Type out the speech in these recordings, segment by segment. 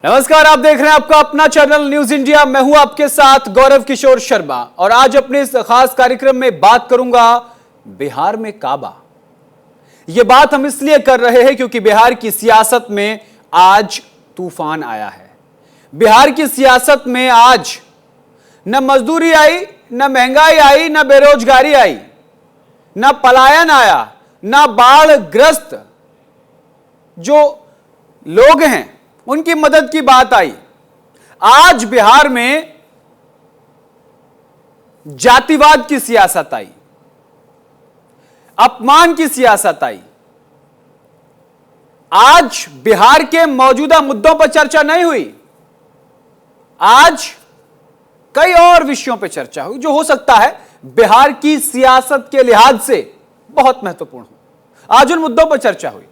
नमस्कार, आप देख रहे हैं आपका अपना चैनल न्यूज इंडिया। मैं हूं आपके साथ गौरव किशोर शर्मा और आज अपने इस खास कार्यक्रम में बात करूंगा बिहार में काबा। यह बात हम इसलिए कर रहे हैं क्योंकि बिहार की सियासत में आज तूफान आया है। बिहार की सियासत में आज न मजदूरी आई, न महंगाई आई, न बेरोजगारी आई, न पलायन आया, न बाढ़ ग्रस्त जो लोग हैं उनकी मदद की बात आई। आज बिहार में जातिवाद की सियासत आई, अपमान की सियासत आई। आज बिहार के मौजूदा मुद्दों पर चर्चा नहीं हुई, आज कई और विषयों पर चर्चा हुई जो हो सकता है बिहार की सियासत के लिहाज से बहुत महत्वपूर्ण हो। आज उन मुद्दों पर चर्चा हुई।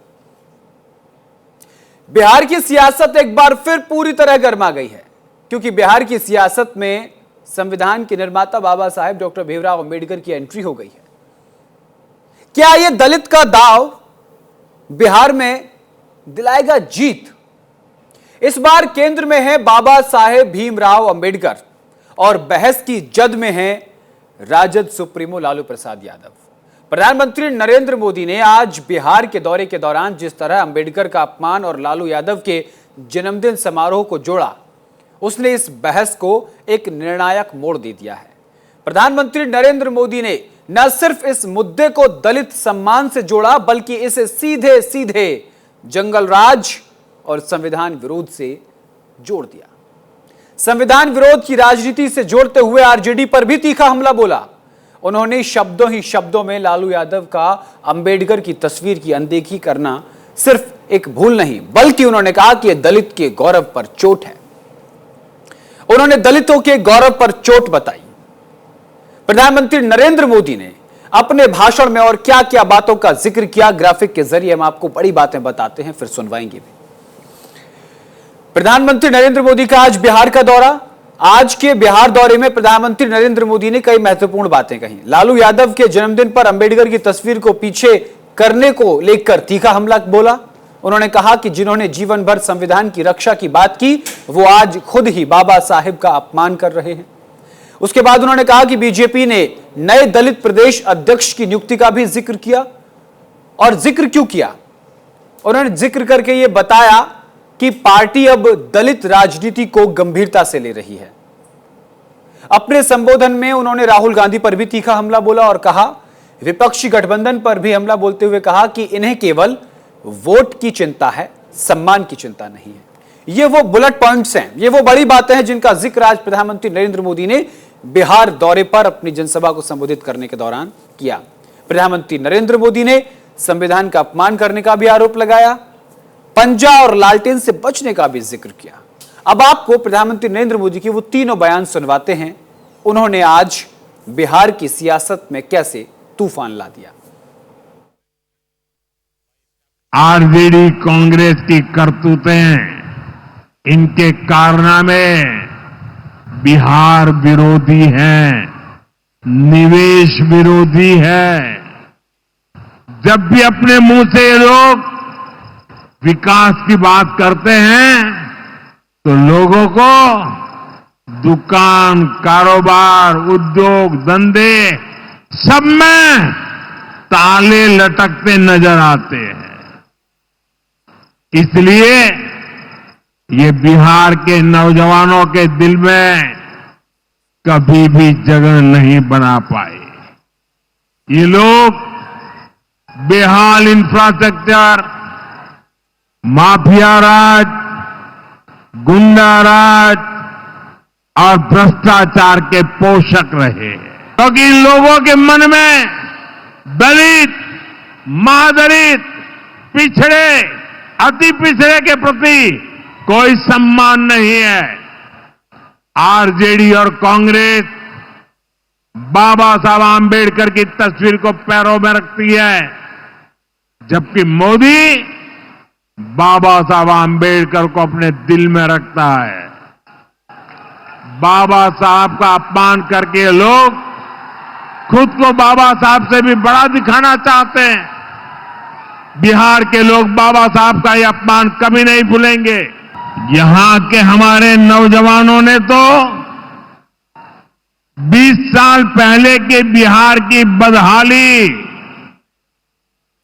बिहार की सियासत एक बार फिर पूरी तरह गर्मा गई है क्योंकि बिहार की सियासत में संविधान के निर्माता बाबा साहेब डॉक्टर भीमराव अंबेडकर की एंट्री हो गई है। क्या यह दलित का दाव बिहार में दिलाएगा जीत? इस बार केंद्र में है बाबा साहेब भीमराव अंबेडकर और बहस की जद में है राजद सुप्रीमो लालू प्रसाद यादव। प्रधानमंत्री नरेंद्र मोदी ने आज बिहार के दौरे के दौरान जिस तरह अंबेडकर का अपमान और लालू यादव के जन्मदिन समारोह को जोड़ा, उसने इस बहस को एक निर्णायक मोड़ दे दिया है। प्रधानमंत्री नरेंद्र मोदी ने न सिर्फ इस मुद्दे को दलित सम्मान से जोड़ा बल्कि इसे सीधे सीधे जंगल राज और संविधान विरोध से जोड़ दिया। संविधान विरोध की राजनीति से जोड़ते हुए आरजेडी पर भी तीखा हमला बोला। उन्होंने शब्दों ही शब्दों में लालू यादव का अंबेडकर की तस्वीर की अनदेखी करना सिर्फ एक भूल नहीं बल्कि उन्होंने कहा कि यह दलित के गौरव पर चोट है। उन्होंने दलितों के गौरव पर चोट बताई। प्रधानमंत्री नरेंद्र मोदी ने अपने भाषण में और क्या क्या बातों का जिक्र किया, ग्राफिक के जरिए हम आपको बड़ी बातें बताते हैं, फिर सुनवाएंगे भी। प्रधानमंत्री नरेंद्र मोदी का आज बिहार का दौरा। आज के बिहार दौरे में प्रधानमंत्री नरेंद्र मोदी ने कई महत्वपूर्ण बातें कही। लालू यादव के जन्मदिन पर अंबेडकर की तस्वीर को पीछे करने को लेकर तीखा हमला बोला। उन्होंने कहा कि जिन्होंने जीवन भर संविधान की रक्षा की बात की वो आज खुद ही बाबा साहेब का अपमान कर रहे हैं। उसके बाद उन्होंने कहा कि बीजेपी ने नए दलित प्रदेश अध्यक्ष की नियुक्ति का भी जिक्र किया। और जिक्र क्यों किया? उन्होंने जिक्र करके यह बताया कि पार्टी अब दलित राजनीति को गंभीरता से ले रही है। अपने संबोधन में उन्होंने राहुल गांधी पर भी तीखा हमला बोला और कहा, विपक्षी गठबंधन पर भी हमला बोलते हुए कहा कि इन्हें केवल वोट की चिंता है, सम्मान की चिंता नहीं है। ये वो बुलेट पॉइंट्स हैं, ये वो बड़ी बातें हैं जिनका जिक्र आज प्रधानमंत्री नरेंद्र मोदी ने बिहार दौरे पर अपनी जनसभा को संबोधित करने के दौरान किया। प्रधानमंत्री नरेंद्र मोदी ने संविधान का अपमान करने का भी आरोप लगाया, पंजा और लालटेन से बचने का भी जिक्र किया। अब आपको प्रधानमंत्री नरेंद्र मोदी के वो तीनों बयान सुनवाते हैं। उन्होंने आज बिहार की सियासत में कैसे तूफान ला दिया। आरजेडी कांग्रेस की करतूतें, इनके कारनामे बिहार विरोधी हैं, निवेश विरोधी है। जब भी अपने मुंह से ये लोग विकास की बात करते हैं तो लोगों को दुकान, कारोबार, उद्योग, धंधे सब में ताले लटकते नजर आते हैं। इसलिए ये बिहार के नौजवानों के दिल में कभी भी जगह नहीं बना पाए। ये लोग बेहाल इंफ्रास्ट्रक्चर, माफिया राज, गुंडा राज और भ्रष्टाचार के पोषक रहे हैं। क्योंकि इन लोगों के मन में दलित, मादलित, पिछड़े, अति पिछड़े के प्रति कोई सम्मान नहीं है। आरजेडी और कांग्रेस बाबा साहब आंबेडकर की तस्वीर को पैरों में रखती है, जबकि मोदी बाबा साहब आंबेडकर को अपने दिल में रखता है। बाबा साहब का अपमान करके लोग खुद को बाबा साहब से भी बड़ा दिखाना चाहते हैं। बिहार के लोग बाबा साहब का यह अपमान कभी नहीं भूलेंगे। यहां के हमारे नौजवानों ने तो 20 साल पहले के बिहार की बदहाली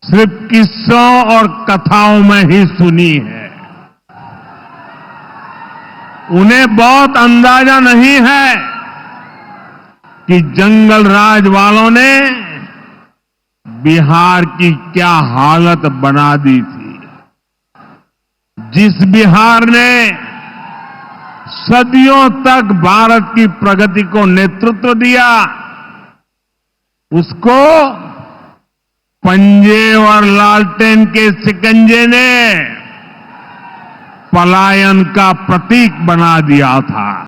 सिर्फ किस्सों और कथाओं में ही सुनी है। उन्हें बहुत अंदाजा नहीं है कि जंगल राज वालों ने बिहार की क्या हालत बना दी थी। जिस बिहार ने सदियों तक भारत की प्रगति को नेतृत्व दिया, उसको पंजे और लालटेन के शिकंजे ने पलायन का प्रतीक बना दिया था।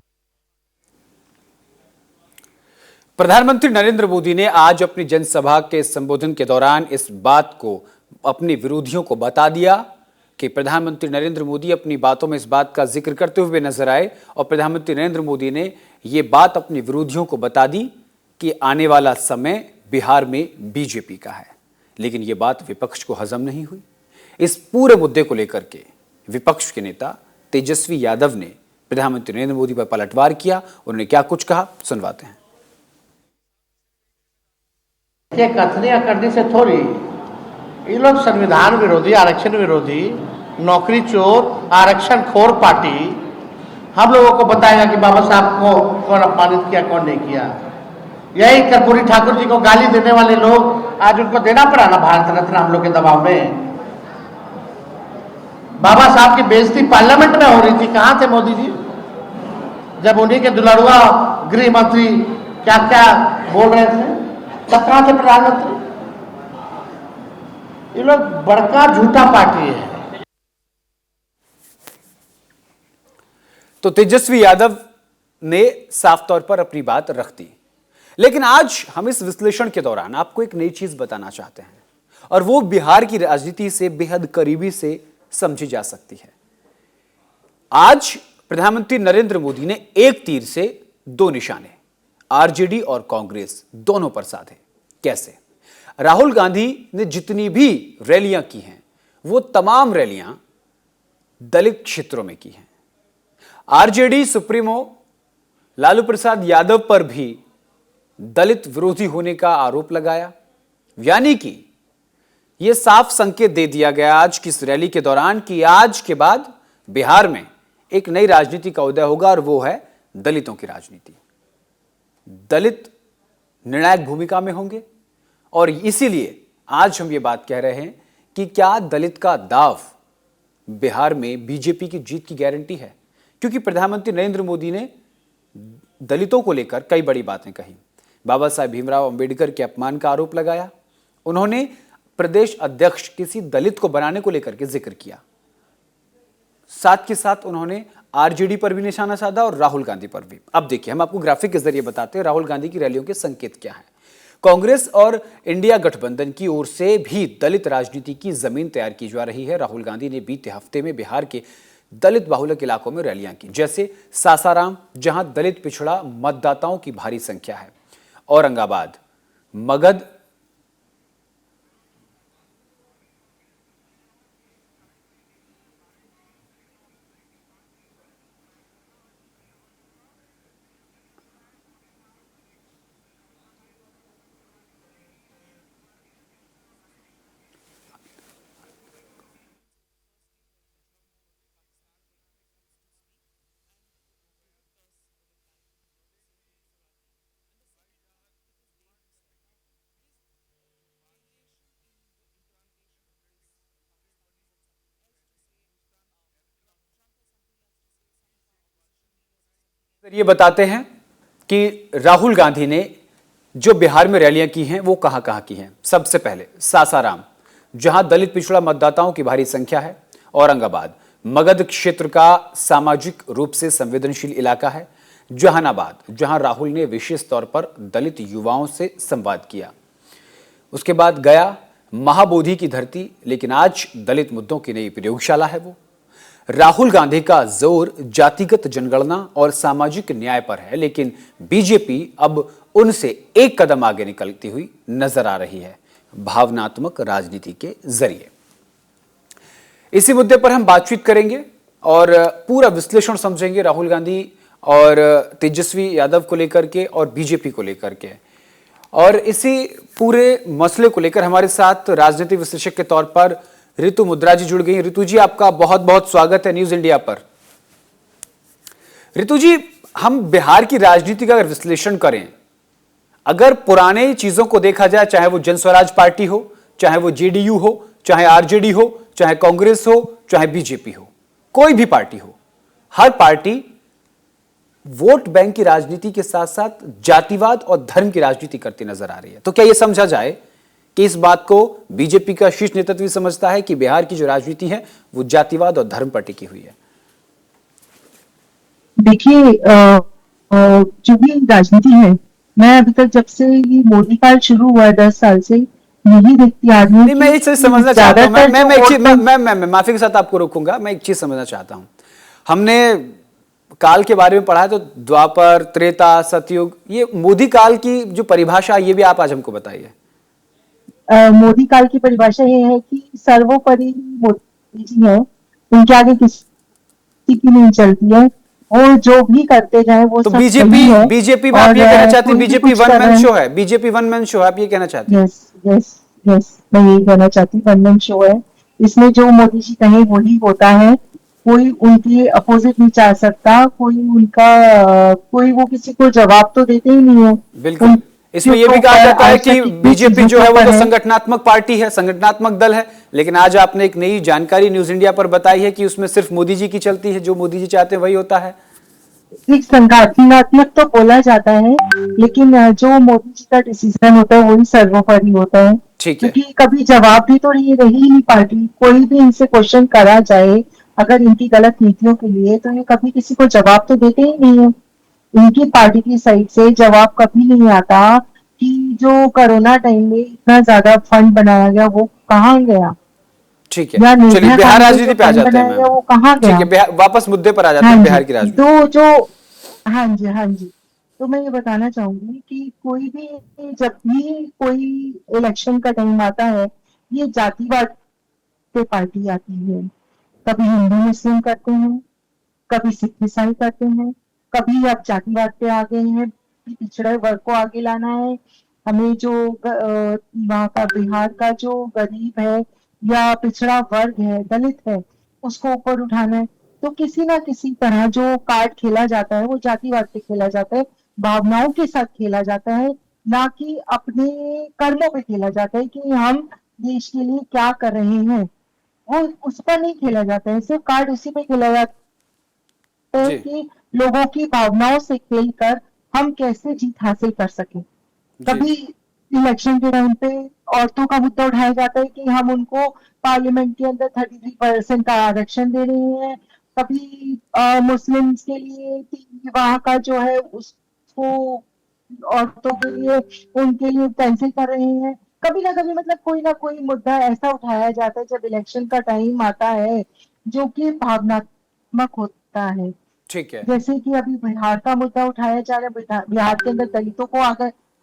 प्रधानमंत्री नरेंद्र मोदी ने आज अपनी जनसभा के संबोधन के दौरान इस बात को अपने विरोधियों को बता दिया कि प्रधानमंत्री नरेंद्र मोदी अपनी बातों में इस बात का जिक्र करते हुए नजर आए और प्रधानमंत्री नरेंद्र मोदी ने यह बात अपने विरोधियों को बता दी कि आने वाला समय बिहार में बीजेपी का है। लेकिन यह बात विपक्ष को हजम नहीं हुई। इस पूरे मुद्दे को लेकर के विपक्ष के नेता तेजस्वी यादव ने प्रधानमंत्री नरेंद्र मोदी पर पलटवार किया। उन्होंने क्या कुछ कहा, सुनवाते हैं। ये कथनियां करने से थोड़ी, ये लोग संविधान विरोधी, आरक्षण विरोधी, नौकरी चोर, आरक्षण खोर पार्टी हम लोगों को बताएगा कि बाबा साहब को कौन अपमानित किया, कौन नहीं किया। यही कर्पूरी ठाकुर जी को गाली देने वाले लोग आज उनको देना पड़ा ना भारत रत्न हम लोग के दबाव में। बाबा साहब की बेइज्जती पार्लियामेंट में हो रही थी, कहां थे मोदी जी जब उन्हीं के दुलारुआ गृह मंत्री क्या क्या बोल रहे थे, तब कहां थे प्रधानमंत्री। ये लोग बड़का झूठा पार्टी है। तो तेजस्वी यादव ने साफ तौर पर अपनी बात रख दी। लेकिन आज हम इस विश्लेषण के दौरान आपको एक नई चीज बताना चाहते हैं और वो बिहार की राजनीति से बेहद करीबी से समझी जा सकती है। आज प्रधानमंत्री नरेंद्र मोदी ने एक तीर से दो निशाने आरजेडी और कांग्रेस दोनों पर साधे। कैसे? राहुल गांधी ने जितनी भी रैलियां की हैं वो तमाम रैलियां दलित क्षेत्रों में की हैं। आरजेडी सुप्रीमो लालू प्रसाद यादव पर भी दलित विरोधी होने का आरोप लगाया। यानी कि यह साफ संकेत दे दिया गया आज की इस रैली के दौरान कि आज के बाद बिहार में एक नई राजनीति का उदय होगा और वो है दलितों की राजनीति। दलित निर्णायक भूमिका में होंगे और इसीलिए आज हम ये बात कह रहे हैं कि क्या दलित का दाव बिहार में बीजेपी की जीत की गारंटी है। क्योंकि प्रधानमंत्री नरेंद्र मोदी ने दलितों को लेकर कई बड़ी बातें कही। बाबा साहेब भीमराव अंबेडकर के अपमान का आरोप लगाया। उन्होंने प्रदेश अध्यक्ष किसी दलित को बनाने को लेकर के जिक्र किया। साथ के साथ उन्होंने आरजेडी पर भी निशाना साधा और राहुल गांधी पर भी। अब देखिए, हम आपको ग्राफिक के जरिए बताते हैं राहुल गांधी की रैलियों के संकेत क्या है। कांग्रेस और इंडिया गठबंधन की ओर से भी दलित राजनीति की जमीन तैयार की जा रही है। राहुल गांधी ने बीते हफ्ते में बिहार के दलित बाहुल्य इलाकों में रैलियां की, जैसे सासाराम जहां दलित पिछड़ा मतदाताओं की भारी संख्या है, औरंगाबाद, मगध, ये बताते हैं कि राहुल गांधी ने जो बिहार में रैलियां की हैं वो कहां कहां की हैं। सबसे पहले सासाराम जहां दलित पिछड़ा मतदाताओं की भारी संख्या है, औरंगाबाद मगध क्षेत्र का सामाजिक रूप से संवेदनशील इलाका है, जहानाबाद जहां राहुल ने विशेष तौर पर दलित युवाओं से संवाद किया, उसके बाद गया महाबोधि की धरती, लेकिन आज दलित मुद्दों की नई प्रयोगशाला है वो। राहुल गांधी का जोर जातिगत जनगणना और सामाजिक न्याय पर है, लेकिन बीजेपी अब उनसे एक कदम आगे निकलती हुई नजर आ रही है भावनात्मक राजनीति के जरिए। इसी मुद्दे पर हम बातचीत करेंगे और पूरा विश्लेषण समझेंगे राहुल गांधी और तेजस्वी यादव को लेकर के और बीजेपी को लेकर के। और इसी पूरे मसले को लेकर हमारे साथ राजनीतिक विश्लेषक के तौर पर रितु मुद्रा जी जुड़ गई। रितु जी, आपका बहुत बहुत स्वागत है न्यूज इंडिया पर। रितु जी, हम बिहार की राजनीति का अगर विश्लेषण करें, अगर पुराने चीजों को देखा जाए, चाहे वो जन स्वराज पार्टी हो, चाहे वो जेडीयू हो, चाहे आरजेडी हो, चाहे कांग्रेस हो, चाहे बीजेपी हो, कोई भी पार्टी हो, हर पार्टी वोट बैंक की राजनीति के साथ साथ जातिवाद और धर्म की राजनीति करती नजर आ रही है। तो क्या यह समझा जाए कि इस बात को बीजेपी का शीर्ष नेतृत्व भी समझता है कि बिहार की जो राजनीति है वो जातिवाद और धर्म पर टिकी हुई है? देखिए, जो भी राजनीति है, मैं अभी तक जब से ये मोदी काल शुरू हुआ है 10 साल से यही देखती आ रही हूँ। मैं एक चीज समझना चाहता हूं, मैं माफी के साथ आपको रोकूंगा। मैं एक चीज समझना चाहता हूं। हमने काल के बारे में पढ़ा है, तो द्वापर, त्रेता, सतयुग, ये मोदी काल की जो परिभाषा, ये भी आप आज हमको बताइए। मोदी काल की परिभाषा ये है कि सर्वोपरि मोदी जी है, उनके आगे किसी की नहीं चलती है, और जो भी करते जाए वो तो सब बीजेपी में आप ये कहना चाहते हैं बीजेपी वन मैन शो है? बीजेपी वन मैन शो है, आप ये कहना चाहते हैं? यस यस यस, मैं यही कहना चाहती हूँ, वन मैन शो है। इसमें जो मोदी जी कहें वही होता है, कोई उनके अपोजिट नहीं चाह सकता, कोई वो किसी को जवाब तो देते ही नहीं है। बिल्कुल। इसमें यह भी कहा जाता है कि बीजेपी जो है वो तो संगठनात्मक पार्टी है, संगठनात्मक दल है, लेकिन आज आपने एक नई जानकारी न्यूज इंडिया पर बताई है कि उसमें सिर्फ मोदी जी की चलती है, जो मोदी जी चाहते हैं वही होता है। एक संगठनात्मक तो बोला जाता है, लेकिन जो मोदी जी का डिसीजन होता है वही सर्वोपरि होता है। ठीक है। क्योंकि कभी जवाब भी तो ये रही नहीं पार्टी, कोई भी इनसे क्वेश्चन करा जाए अगर इनकी गलत नीतियों के लिए, तो ये कभी किसी को जवाब तो देते ही नहीं है। इनकी पार्टी की साइड से जवाब कभी नहीं आता कि जो कोरोना टाइम में इतना ज्यादा फंड बनाया गया वो कहाँ गया। ठीक है, चलिए बिहार राजनीति पे आ जाते हैं। वो कहाँ गया? ठीक है, वापस मुद्दे पर आ जाते हैं, बिहार की राजनीति। हाँ जी, तो मैं ये बताना चाहूंगी कि कोई भी जब भी कोई इलेक्शन का टाइम आता है, ये जातिवाद पे पार्टी आती है। कभी हिंदू मुस्लिम करते हैं, कभी सिख ईसाई करते हैं, कभी अब जातिवाद पे आ गए हैं, पिछड़े वर्ग को आगे लाना है, हमें जो वहाँ का बिहार का जो गरीब है या पिछड़ा वर्ग है, दलित है, उसको ऊपर उठाना है। तो किसी ना किसी तरह जो कार्ड खेला जाता है वो जातिवाद पे खेला जाता है, भावनाओं के साथ खेला जाता है, ना कि अपने कर्मों पे खेला जाता है कि हम देश के लिए क्या कर रहे हैं। वो उस पर नहीं खेला जाता है, सिर्फ कार्ड उसी पे खेला जाता है कि लोगों की भावनाओं से खेलकर हम कैसे जीत हासिल कर सकें। कभी इलेक्शन के टाइम पे औरतों का मुद्दा उठाया जाता है कि हम उनको पार्लियामेंट के अंदर 33% का आरक्षण दे रहे हैं, कभी मुस्लिम्स के लिए विवाह का जो है उसको औरतों के लिए उनके लिए कैंसिल कर रहे हैं। कभी ना कभी मतलब कोई ना कोई मुद्दा ऐसा उठाया जाता है जब इलेक्शन का टाइम आता है जो कि भावनात्मक होता है। ठीक है। जैसे कि अभी बिहार का मुद्दा उठाया जा रहा है, बिहार के अंदर दलितों को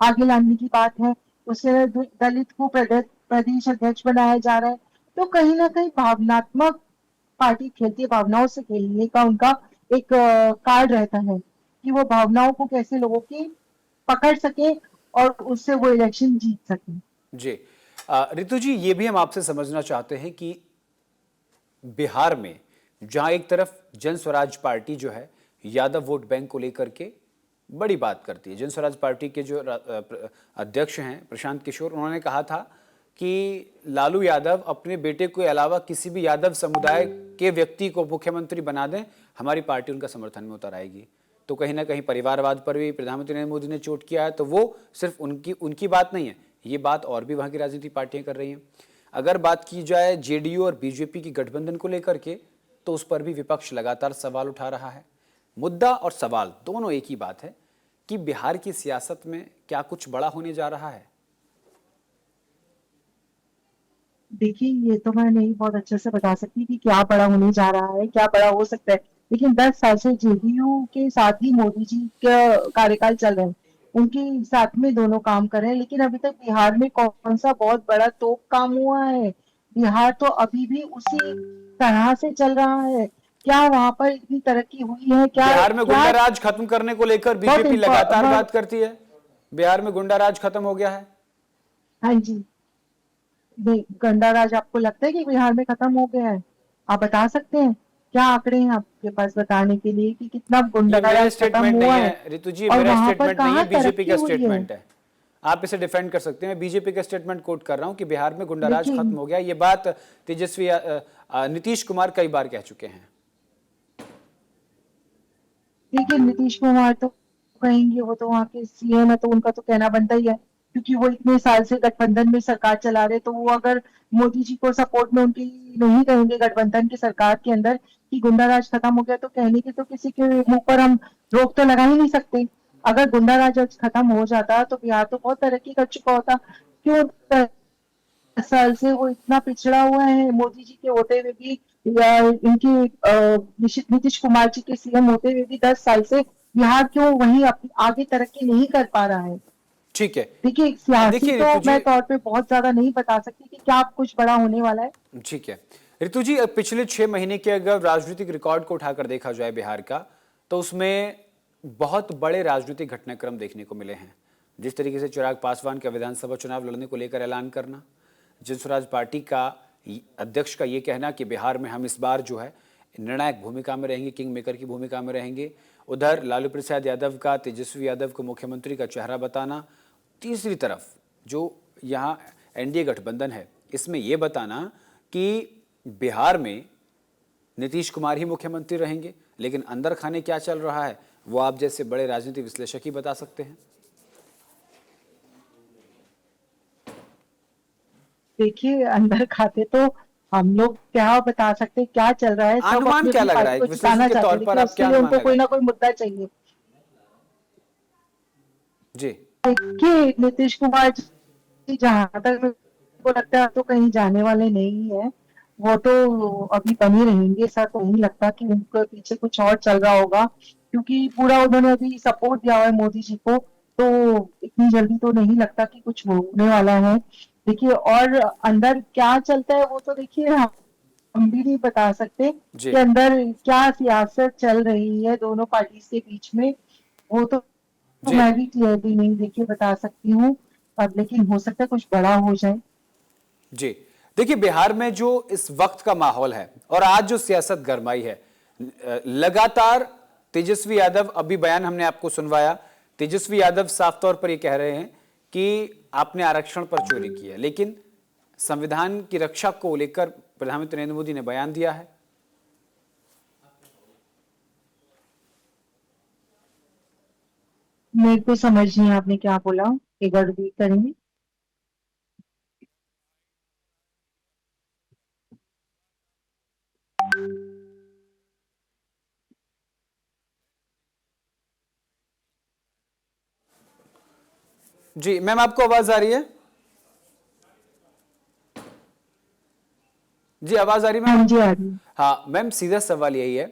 आगे लाने की बात है, उससे दलित को प्रदेश अध्यक्ष बनाया जा रहा है। तो कहीं ना कहीं भावनात्मक पार्टी खेलती है, भावनाओं से खेलने का उनका एक कार्ड रहता है कि वो भावनाओं को कैसे लोगों की पकड़ सके और उससे वो इलेक्शन जीत सके। जी रितु जी, ये भी हम आपसे समझना चाहते हैं कि बिहार में जहां एक तरफ जन स्वराज पार्टी जो है यादव वोट बैंक को लेकर के बड़ी बात करती है, जन स्वराज पार्टी के जो अध्यक्ष हैं प्रशांत किशोर, उन्होंने कहा था कि लालू यादव अपने बेटे के अलावा किसी भी यादव समुदाय के व्यक्ति को मुख्यमंत्री बना दें, हमारी पार्टी उनका समर्थन में उतर आएगी। तो कहीं ना कहीं परिवारवाद पर भी प्रधानमंत्री नरेंद्र मोदी ने चोट किया है। तो वो सिर्फ उनकी बात नहीं है, ये बात और भी वहां की राजनीतिक पार्टियां कर रही हैं। अगर बात की जाए जेडीयू और बीजेपी की गठबंधन को लेकर के, तो उस पर भी विपक्ष लगातार सवाल उठा रहा है। मुद्दा और सवाल दोनों एक ही बात है कि बिहार की सियासत में क्या कुछ बड़ा होने जा रहा है? देखिए, ये तो मैं नहीं बहुत अच्छे से बता सकती कि क्या बड़ा होने जा रहा है, क्या बड़ा हो सकता है, लेकिन 10 साल से जेडीयू के साथ ही मोदी जी का कार्यकाल चल रहा है, उनके साथ में दोनों काम कर रहे हैं, लेकिन अभी तक बिहार में कौन सा बहुत बड़ा तो काम हुआ है? बिहार तो अभी भी उसी तरह से चल रहा है क्या वहां पर इतनी तरक्की हुई है? क्या बिहार में क्या गुंडा राज खत्म करने को लेकर बहुत बीजेपी लगातार बहुत- बात करती है। बिहार में गुंडा राज खत्म हो गया है। हाँ जी, गंडा राज आपको लगता है कि बिहार में खत्म हो गया है? आप बता सकते हैं? क्या आंकड़े हैं आपके पास बताने के लिए कि कितना गुंडा ये मेरा राज खत्म स्टेटमेंट नहीं हुआ है है रितु जी, और मेरा वहां पर स्टेटमेंट नहीं है, कहाँ बीजेपी तरक्की का हुई है? स्टेटमेंट है। आप इसे डिफेंड कर सकते हैं। बीजेपी का स्टेटमेंट कोट कर रहा हूं कि बिहार में गुंडा राज देखिए खत्म हो गया। ये बात तेजस्वी नीतीश कुमार कई बार कह चुके हैं। देखिए, नीतीश कुमार तो कहेंगे, वो तो वहाँ के सीएम है, तो उनका तो कहना बनता ही है, क्योंकि वो इतने साल से गठबंधन में सरकार चला रहे। तो वो अगर मोदी जी को सपोर्ट में उनकी नहीं कहेंगे गठबंधन की सरकार के अंदर कि गुंडा राज खत्म हो गया, तो कहने की तो किसी के मुंह पर हम रोक तो लगा ही नहीं सकते। अगर गुंडा राज आज खत्म हो जाता तो बिहार तो बहुत तरक्की कर चुका होता। क्यों 10 साल से वो इतना पिछड़ा हुआ है मोदी जी के होते हुए भी, या इनके नीतीश कुमार जी के सीएम होते हुए भी 10 साल से बिहार क्यों वहीं आगे तरक्की नहीं कर पा रहा है? ठीक है। देखिए, सियासी देखिए तो रितु जी, मैं तौर पे बहुत ज्यादा नहीं बता सकती कि क्या कुछ बड़ा होने वाला है। ठीक है रितु जी, पिछले 6 महीने के अगर राजनीतिक रिकॉर्ड को उठाकर देखा जाए बिहार का, तो उसमें बहुत बड़े राजनीतिक घटनाक्रम देखने को मिले हैं। जिस तरीके से चिराग पासवान का विधानसभा चुनाव लड़ने को लेकर ऐलान करना, जनस्वराज पार्टी का अध्यक्ष का ये कहना कि बिहार में हम इस बार जो है निर्णायक भूमिका में रहेंगे, किंग मेकर की भूमिका में रहेंगे। उधर लालू प्रसाद यादव का तेजस्वी यादव को मुख्यमंत्री का चेहरा बताना। तीसरी तरफ जो यहाँ एनडीए गठबंधन है, इसमें यह बताना कि बिहार में नीतीश कुमार ही मुख्यमंत्री रहेंगे। लेकिन अंदर खाने क्या चल रहा है वो आप जैसे बड़े राजनीतिक विश्लेषक ही बता सकते हैं। देखिए, अंदर खाते तो हम लोग क्या बता सकते हैं, क्या चल रहा है? सब अनुमान अपनी क्या अपनी लग रहा पार्टी है, को एक विश्लेषक जिताना के चाहते तौर हैं, पर लेकिन आप उसके क्या लिए अनुमान उनको कोई ना लगाएंगे? कोई मुद्दा चाहिए। जी। देखिए, नीतीश कुमार जी जहां तक मेरे को लगता है तो कहीं जाने वाले नहीं है। वो तो अभी बने रहेंगे। ऐसा तो नहीं लगता कि उनके पीछे कुछ और चल रहा होगा, क्योंकि पूरा उन्होंने अभी सपोर्ट दिया हुआ है मोदी जी को। तो इतनी जल्दी तो नहीं लगता कि कुछ होने वाला है। देखिए, और अंदर क्या चलता है वो तो देखिए हम भी नहीं बता सकते जी। कि अंदर क्या सियासत चल रही है दोनों पार्टी के बीच में। वो तो जी। मैं भी क्लियरली नहीं देखिए बता सकती हूँ। अब लेकिन हो सकता है कुछ बड़ा हो जाए। जी। देखिए, बिहार में जो इस वक्त का माहौल है और आज जो सियासत गरमाई है, लगातार तेजस्वी यादव, अभी बयान हमने आपको सुनवाया, तेजस्वी यादव साफ तौर पर यह कह रहे हैं कि आपने आरक्षण पर चोरी की है। लेकिन संविधान की रक्षा को लेकर प्रधानमंत्री नरेंद्र मोदी ने बयान दिया है। मेरे को समझ नहीं आया आपने क्या बोला, एक बार रिपीट करेंगे? जी मैम, आपको आवाज आ रही है? जी, आवाज आ रही है मैम हाँ जी, आपको? आ रही है। हाँ मैम, सीधा सवाल यही है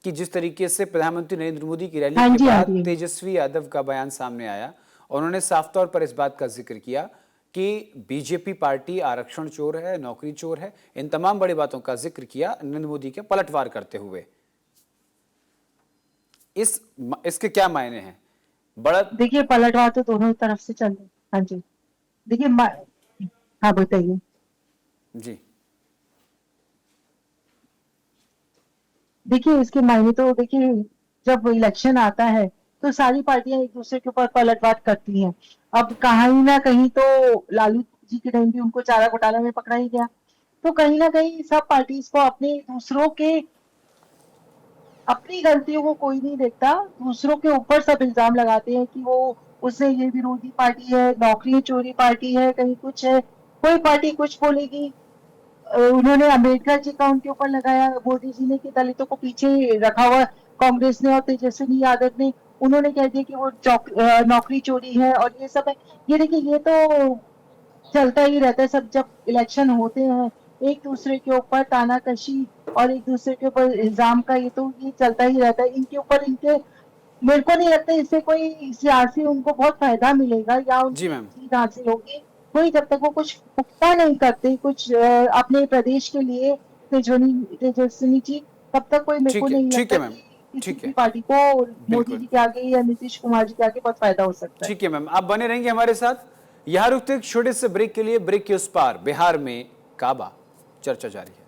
कि जिस तरीके से प्रधानमंत्री नरेंद्र मोदी की रैली हाँ के जी, आ बाद रही है। तेजस्वी यादव का बयान सामने आया, उन्होंने साफ तौर पर इस बात का जिक्र किया कि बीजेपी पार्टी आरक्षण चोर है, नौकरी चोर है। इन तमाम बड़ी बातों का जिक्र किया नरेंद्र मोदी के पलटवार करते हुए। इसके क्या मायने हैं? बड़ा। देखिए, पलटवार तो दोनों तरफ से चल रहा है। हाँ जी। देखिए हाँ, बताइए। जी। देखिए, इसके मायने तो देखिए, जब इलेक्शन आता है तो सारी पार्टियां एक दूसरे के ऊपर पलटवार करती हैं। अब कहीं ना कहीं तो लालू जी के टाइम भी उनको चारा घोटाला में पकड़ा ही गया। तो कहीं ना कहीं सब पार्टीज को अपने दूसरों के अपनी गलतियों को कोई नहीं देखता, दूसरों के ऊपर सब इल्जाम लगाते हैं कि वो उससे ये विरोधी पार्टी है, नौकरी चोरी पार्टी है, कहीं कुछ है। कोई पार्टी कुछ बोलेगी। उन्होंने अम्बेडकर जी का उनके ऊपर लगाया, मोदी जी ने कि दलितों को पीछे रखा हुआ कांग्रेस ने और तेजस्वी यादव ने। उन्होंने कह दिया कि वो नौकरी चोरी है और ये सब है। ये देखिए, ये तो चलता ही रहता है सब जब इलेक्शन होते हैं। एक दूसरे के ऊपर तानाकशी और एक दूसरे के ऊपर इल्जाम का ये चलता ही रहता है। इनके ऊपर इनके मेरे को नहीं लगता इससे कोई सियासी उनको बहुत फायदा मिलेगा या जी उनकी मैम। जीत हासिल होगी। कोई जब तक वो कुछ पुख्ता नहीं करते कुछ अपने प्रदेश के लिए, तेजस्वी जी तब तक कोई मेरे ठीक को है, नहीं ठीक है लगता मैम, कि किसी ठीक भी है, पार्टी को मोदी बिल्कुल। जी के आगे या नीतीश कुमार जी के आगे बहुत फायदा हो सकता है। ठीक है मैम, आप बने रहेंगे हमारे साथ। यहां रुकते एक छोटे से ब्रेक के लिए। ब्रेक के उस पार बिहार में काबा, चर्चा जारी है।